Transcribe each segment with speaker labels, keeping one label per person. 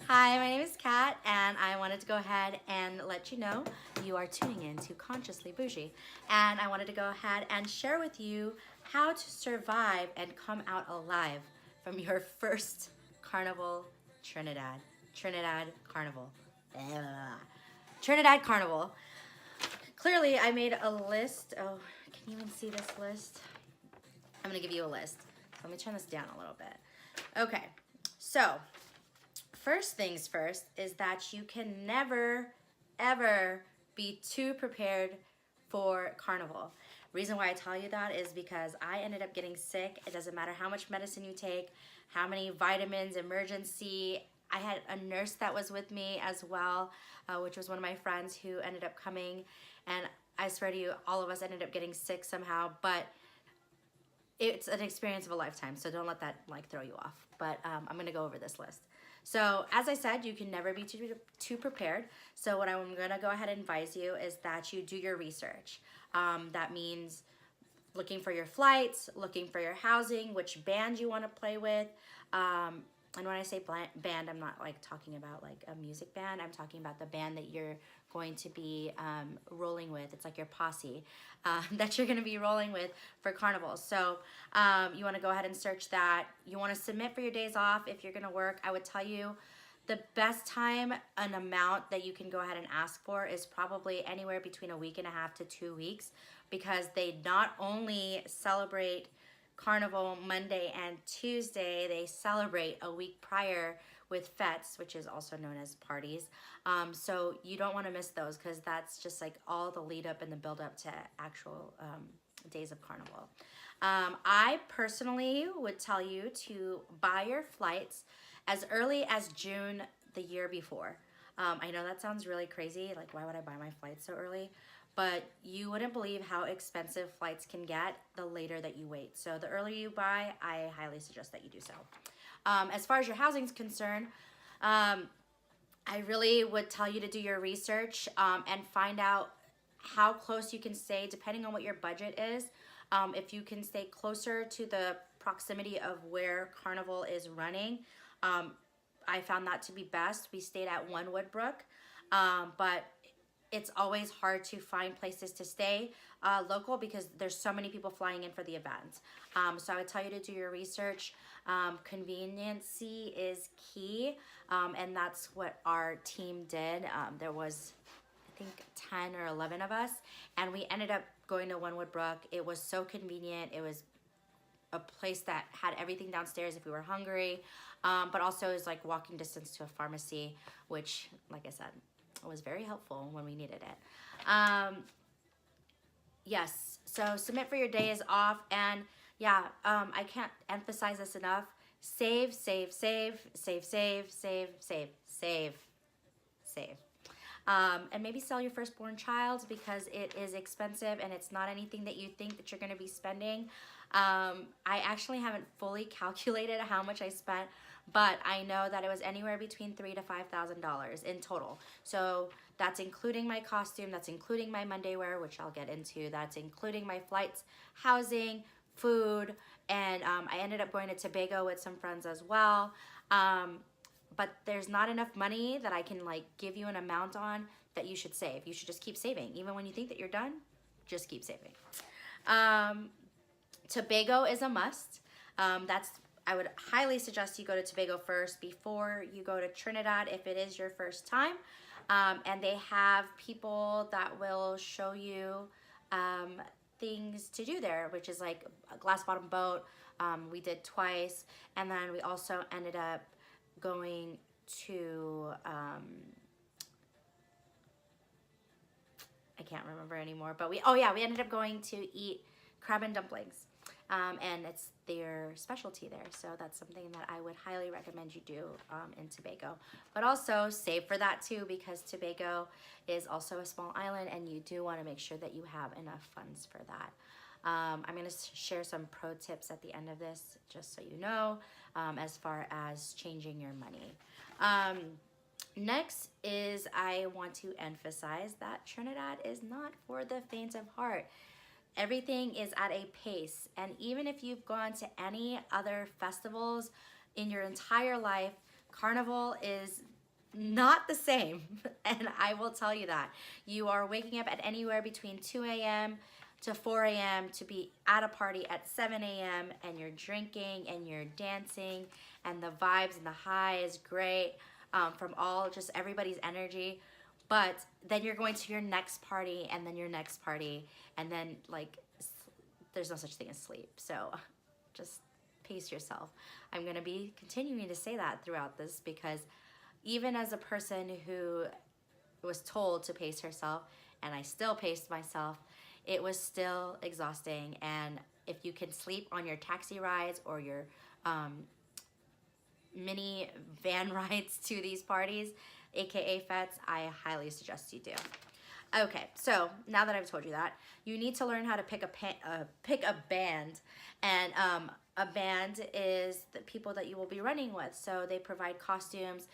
Speaker 1: Hi, my name is Kat, and I wanted to go ahead and let you know you are tuning in to Consciously Bougie. And I wanted to go ahead and share with you how to survive and come out alive from your first Carnival Trinidad Carnival. Trinidad Carnival. Clearly, I made a list. Oh, can you even see this list? I'm gonna give you a list. Let me turn this down a little bit. Okay, so first things first is that you can never, ever be too prepared for Carnival. Reason why I tell you that is because I ended up getting sick. It doesn't matter how much medicine you take, how many vitamins, emergency. I had a nurse that was with me as well, which was one of my friends who ended up coming. And I swear to you, all of us ended up getting sick somehow, but it's an experience of a lifetime, so don't let that like throw you off. But I'm gonna go over this list. So as I said, you can never be too prepared. So what I'm gonna go ahead and advise you is that you do your research. That means looking for your flights, looking for your housing, which band you wanna play with. And when I say band, I'm not like talking about like a music band. I'm talking about the band that you're going to be rolling with. It's like your posse that you're going to be rolling with for Carnival. So you want to go ahead and search that. You want to submit for your days off if you're going to work. I would tell you the best time, an amount that you can go ahead and ask for is probably anywhere between a week and a half to 2 weeks, because they not only celebrate Carnival Monday and Tuesday, they celebrate a week prior with fetes, which is also known as parties. So you don't want to miss those, because that's just like all the lead up and the build up to actual days of Carnival. I personally would tell you to buy your flights as early as June the year before. I know that sounds really crazy, like why would I buy my flights so early? But you wouldn't believe how expensive flights can get the later that you wait. So the earlier you buy, I highly suggest that you do so. As far as your housing is concerned, I really would tell you to do your research and find out how close you can stay depending on what your budget is. If you can stay closer to the proximity of where Carnival is running, I found that to be best. We stayed at One Woodbrook, but it's always hard to find places to stay local because there's so many people flying in for the event. So I would tell you to do your research. Conveniency is key, and that's what our team did. There was, I think, 10 or 11 of us, and we ended up going to One Woodbrook. It was so convenient. It was a place that had everything downstairs if we were hungry, but also is like walking distance to a pharmacy, which, like I said, was very helpful when we needed it. Yes, so submit for your days off, and yeah, I can't emphasize this enough. Save, save, save, save, save, save, save, save, save. And maybe sell your firstborn child, because it is expensive and it's not anything that you think that you're going to be spending. I actually haven't fully calculated how much I spent, but I know that it was anywhere between $3,000 to $5,000 in total. So that's including my costume, that's including my Monday wear, which I'll get into, that's including my flights, housing, food, and I ended up going to Tobago with some friends as well. But there's not enough money that I can like give you an amount on that you should save. You should just keep saving. Even when you think that you're done, just keep saving. Tobago is a must. I would highly suggest you go to Tobago first before you go to Trinidad if it is your first time. And they have people that will show you things to do there, which is like a glass bottom boat. We did twice. And then we also ended up going to, I can't remember anymore, but we ended up going to eat crab and dumplings. And it's their specialty there. So that's something that I would highly recommend you do in Tobago. But also save for that too, because Tobago is also a small island and you do want to make sure that you have enough funds for that. I'm going to share some pro tips at the end of this, just so you know, as far as changing your money. Next is I want to emphasize that Trinidad is not for the faint of heart. Everything is at a pace, and even if you've gone to any other festivals in your entire life, Carnival is not the same. And I will tell you that. You are waking up at anywhere between 2 a.m. to 4 a.m. to be at a party at 7 a.m. and you're drinking and you're dancing and the vibes and the high is great from all just everybody's energy. But then you're going to your next party and then your next party and then like there's no such thing as sleep. So just pace yourself. I'm going to be continuing to say that throughout this because even as a person who was told to pace herself, and I still paced myself, it was still exhausting. And if you can sleep on your taxi rides or your mini van rides to these parties, aka fetes, I highly suggest you do. Okay, so now that I've told you that, you need to learn how to pick a band, and a band is the people that you will be running with. So they provide costumes.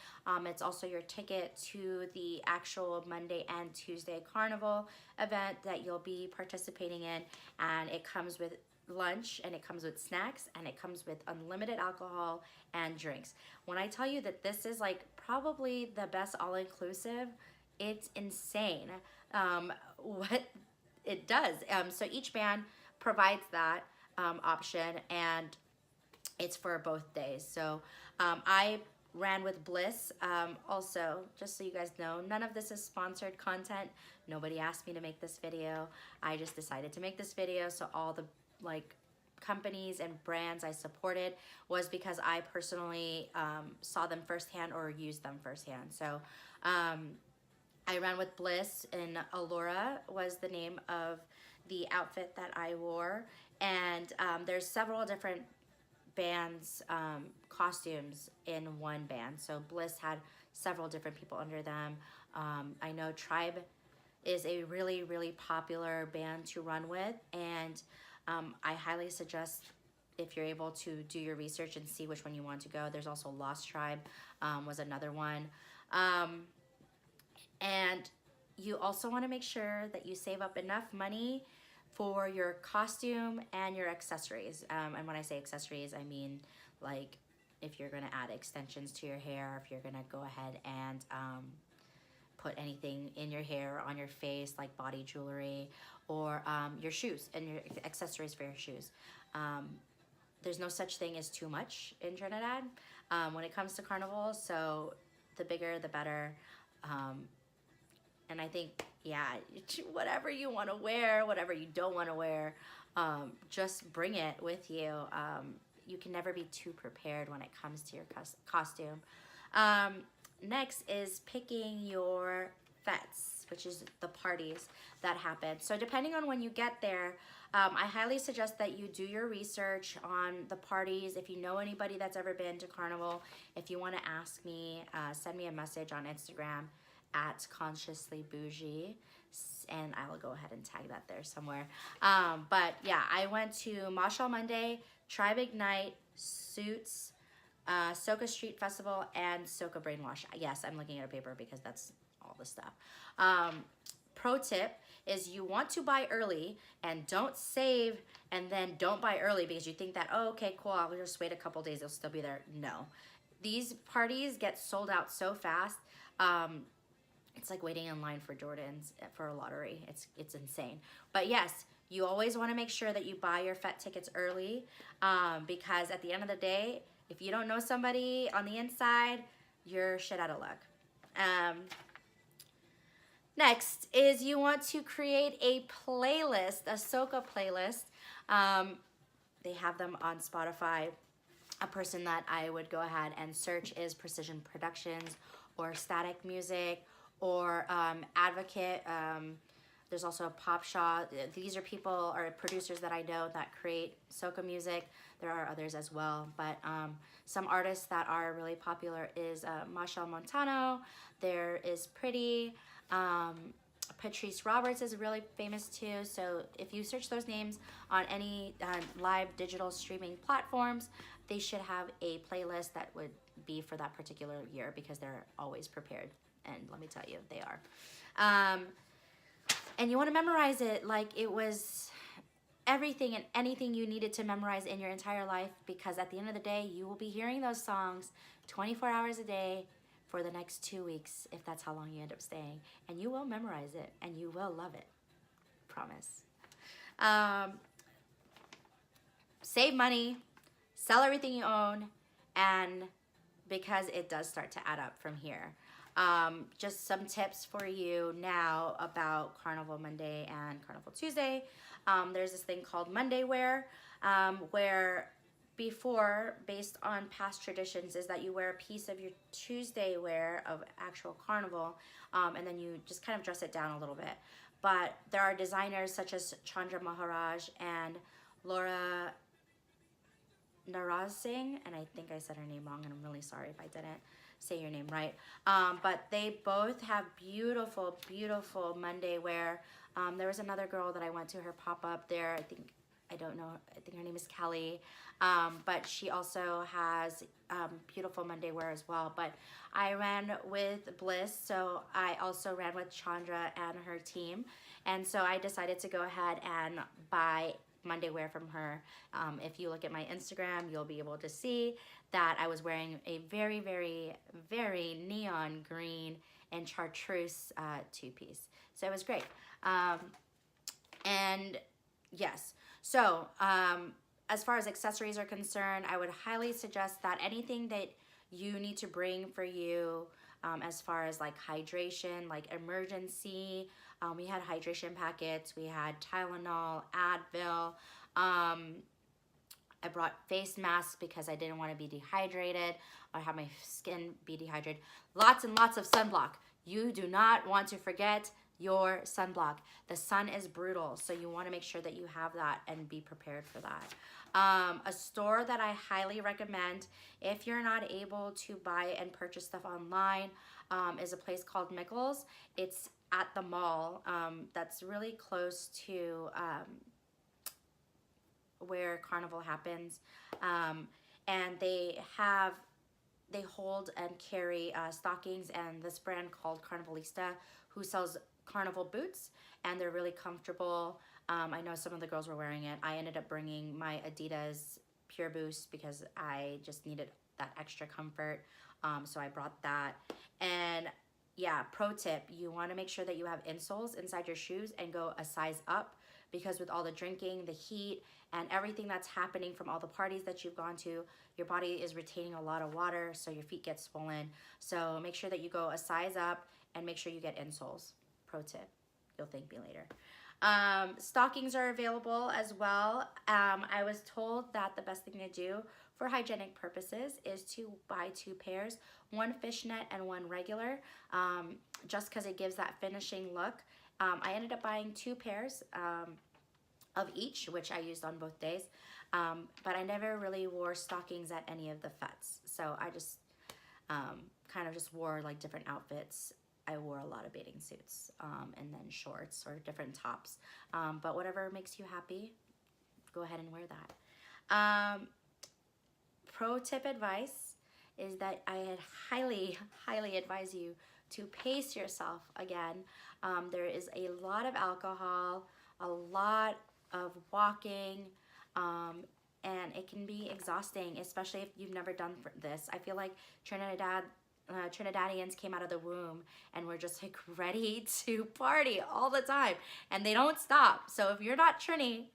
Speaker 1: It's also your ticket to the actual Monday and Tuesday carnival event that you'll be participating in, and it comes with lunch and it comes with snacks and it comes with unlimited alcohol and drinks. When I tell you that this is like probably the best all-inclusive, it's insane what it does. So each band provides that option, and it's for both days. So I ran with Bliss. Also, just so you guys know, none of this is sponsored content. Nobody asked me to make this video. I just decided to make this video, so all the like companies and brands I supported was because I personally saw them firsthand or used them firsthand. So I ran with Bliss, and Allura was the name of the outfit that I wore. And there's several different bands costumes in one band. So Bliss had several different people under them. I know Tribe is a really, really popular band to run with, and I highly suggest, if you're able to do your research and see which one you want to go. There's also Lost Tribe was another one. And you also want to make sure that you save up enough money for your costume and your accessories. And when I say accessories, I mean like if you're going to add extensions to your hair, if you're going to go ahead and put anything in your hair or on your face like body jewelry, or your shoes and your accessories for your shoes. There's no such thing as too much in Trinidad when it comes to carnival, so the bigger the better. And I think, yeah, whatever you want to wear, whatever you don't want to wear, just bring it with you. You can never be too prepared when it comes to your costume. Next is picking your fetes, which is the parties that happen. So depending on when you get there, I highly suggest that you do your research on the parties. If you know anybody that's ever been to Carnival, if you want to ask me, send me a message on Instagram at Consciously Bougie, and I will go ahead and tag that there somewhere. But yeah, I went to Marshall Monday, Tribe Ignite, Suits, Soca Street Festival, and Soca Brainwash. Yes, I'm looking at a paper because that's all the stuff. Pro tip is you want to buy early, and don't save and then don't buy early because you think that, oh, okay, cool, I'll just wait a couple days, it'll still be there. No. These parties get sold out so fast. It's like waiting in line for Jordans for a lottery. It's insane. But yes, you always want to make sure that you buy your fete tickets early because at the end of the day, if you don't know somebody on the inside, you're shit out of luck. Next is you want to create a playlist, a soca playlist. They have them on Spotify. A person that I would go ahead and search is Precision Productions or Static Music or Advocate. There's also a Pop Shaw. These are people or producers that I know that create soca music. There are others as well, but some artists that are really popular is Machel Montano. There is Pretty. Patrice Roberts is really famous too. So if you search those names on any live digital streaming platforms, they should have a playlist that would be for that particular year because they're always prepared. And let me tell you, they are. And you want to memorize it like it was everything and anything you needed to memorize in your entire life, because at the end of the day, you will be hearing those songs 24 hours a day for the next 2 weeks, if that's how long you end up staying. And you will memorize it, and you will love it. Promise. Save money, sell everything you own, and because it does start to add up from here. Just some tips for you now about Carnival Monday and Carnival Tuesday. There's this thing called Monday wear, where before, based on past traditions, is that you wear a piece of your Tuesday wear of actual Carnival, and then you just kind of dress it down a little bit. But there are designers such as Chandra Maharaj and Laura Naraj Singh, and I think I said her name wrong, and I'm really sorry if I didn't say your name right. But they both have beautiful, beautiful Monday wear. There was another girl that I went to her pop-up there. I think her name is Kelly. But she also has beautiful Monday wear as well. But I ran with Bliss, so I also ran with Chandra and her team. And so I decided to go ahead and buy Monday wear from her. If you look at my Instagram, you'll be able to see that I was wearing a very, very, very neon green and chartreuse two-piece. So it was great. And yes, so as far as accessories are concerned, I would highly suggest that anything that you need to bring for you, as far as like hydration, like emergency, we had hydration packets, we had Tylenol, Advil. I brought face masks because I didn't want to be dehydrated or have my skin be dehydrated. Lots and lots of sunblock. You do not want to forget your sunblock. The sun is brutal, so you want to make sure that you have that and be prepared for that. A store that I highly recommend if you're not able to buy and purchase stuff online is a place called MICLES. It's at the mall. That's really close to where Carnival happens. And they hold and carry stockings, and this brand called Carnivalista, who sells Carnival boots, and they're really comfortable. I know some of the girls were wearing it. I ended up bringing my Adidas Pure Boost because I just needed that extra comfort. So I brought that. And yeah, pro tip, you want to make sure that you have insoles inside your shoes and go a size up, because with all the drinking, the heat, and everything that's happening from all the parties that you've gone to, your body is retaining a lot of water, so your feet get swollen. So make sure that you go a size up and make sure you get insoles. Pro tip. You'll thank me later. Stockings are available as well. I was told that the best thing to do for hygienic purposes is to buy 2 pairs, one fishnet and one regular, just because it gives that finishing look. I ended up buying 2 pairs of each, which I used on both days, but I never really wore stockings at any of the fetes. So I just kind of just wore like different outfits. I wore a lot of bathing suits and then shorts or different tops. But whatever makes you happy, go ahead and wear that. Pro tip advice is that I had highly, highly advise you to pace yourself again. There is a lot of alcohol, a lot of walking, and it can be exhausting, especially if you've never done this. I feel like Trinidadians came out of the womb and we're just like ready to party all the time, and they don't stop. So if you're not Trini,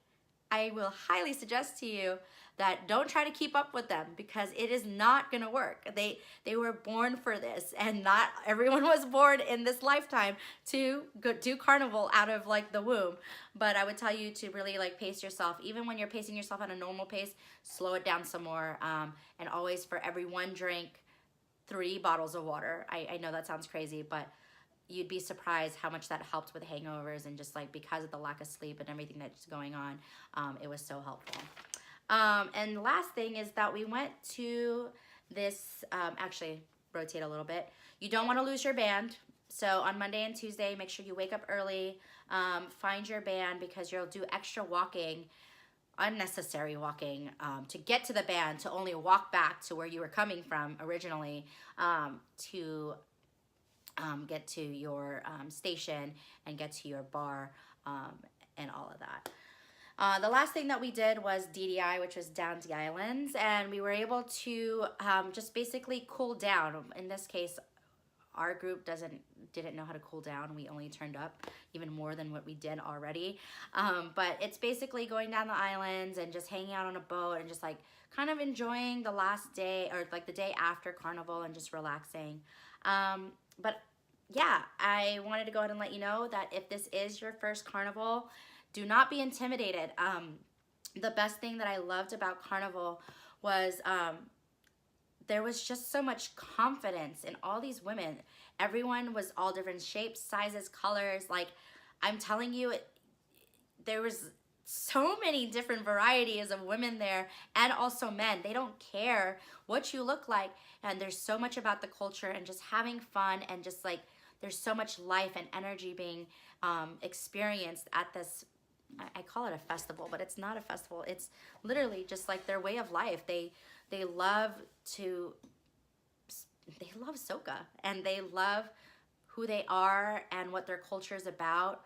Speaker 1: I will highly suggest to you that don't try to keep up with them, because it is not gonna work. They were born for this, and not everyone was born in this lifetime to go do Carnival out of like the womb. But I would tell you to really like pace yourself. Even when you're pacing yourself at a normal pace, slow it down some more, and always, for every 1 drink, 3 bottles of water. I know that sounds crazy, but you'd be surprised how much that helped with hangovers, and just like because of the lack of sleep and everything that's going on, it was so helpful. And the last thing is that we went to this, actually rotate a little bit. You don't want to lose your band. So on Monday and Tuesday, make sure you wake up early, find your band, because you'll do extra walking, unnecessary walking, to get to the band, to only walk back to where you were coming from originally, to get to your station and get to your bar, and all of that. The last thing that we did was DDI, which was down the islands, and we were able to just basically cool down. In this case, our group didn't know how to cool down. We only turned up even more than what we did already. But it's basically going down the islands and just hanging out on a boat and just like kind of enjoying the last day or like the day after Carnival and just relaxing. But yeah, I wanted to go ahead and let you know that if this is your first Carnival, do not be intimidated. The best thing that I loved about Carnival was there was just so much confidence in all these women. Everyone was all different shapes, sizes, colors. Like, I'm telling you, there was so many different varieties of women there, and also men. They don't care what you look like, and there's so much about the culture and just having fun, and just like there's so much life and energy being experienced at this, I call it a festival, but it's not a festival. It's literally just like their way of life. They love soca, and they love who they are and what their culture is about.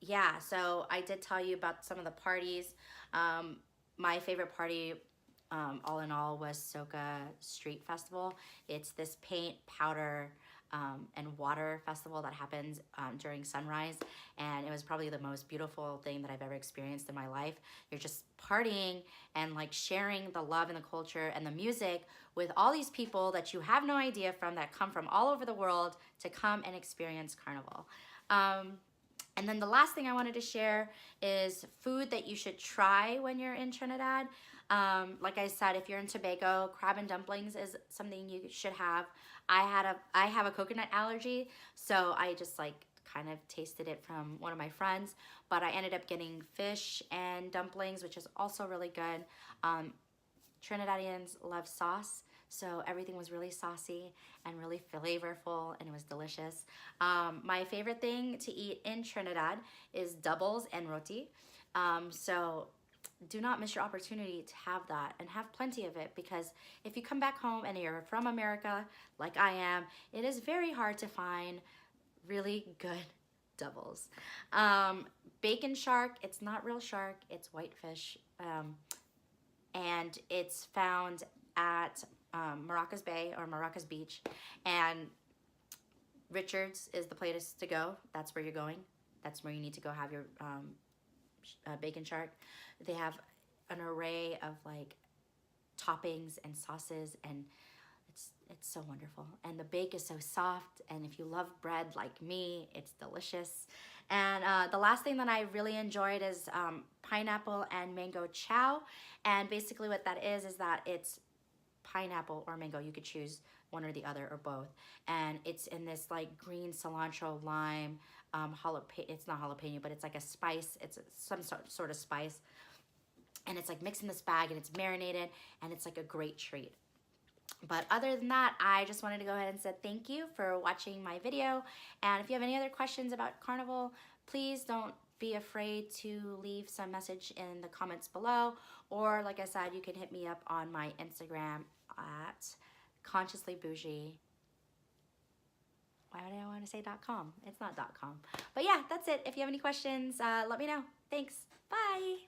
Speaker 1: Yeah, so I did tell you about some of the parties. My favorite party, all in all, was Soca Street Festival. It's this paint, powder, and water festival that happens during sunrise, and it was probably the most beautiful thing that I've ever experienced in my life. You're just partying and like sharing the love and the culture and the music with all these people that you have no idea from, that come from all over the world to come and experience Carnival. And then the last thing I wanted to share is food that you should try when you're in Trinidad. Like I said, if you're in Tobago, crab and dumplings is something you should have. I have a coconut allergy, so I just like kind of tasted it from one of my friends, but I ended up getting fish and dumplings, which is also really good. Trinidadians love sauce, so everything was really saucy and really flavorful, and it was delicious. My favorite thing to eat in Trinidad is doubles and roti. So do not miss your opportunity to have that, and have plenty of it, because if you come back home and you're from America like I am, it is very hard to find really good doubles. Bacon shark, it's not real shark, it's whitefish, and it's found at Maracas Bay or Maracas Beach, and Richards is the place to go. That's where you're going. That's where you need to go have your bacon shark. They have an array of like toppings and sauces, and it's so wonderful. And the bake is so soft, and if you love bread like me, it's delicious. And the last thing that I really enjoyed is pineapple and mango chow. And basically what that is that it's pineapple or mango. You could choose one or the other or both. And it's in this like green cilantro, lime, jalapeno. It's not jalapeno, but it's like a spice. It's some sort of spice. And it's like mixed in this bag, and it's marinated, and it's like a great treat. But other than that, I just wanted to go ahead and say thank you for watching my video. And if you have any other questions about Carnival, please don't be afraid to leave some message in the comments below. Or like I said, you can hit me up on my Instagram at consciously-bougie. Why would I want to say .com? It's not .com. But yeah, that's it. If you have any questions, let me know. Thanks. Bye.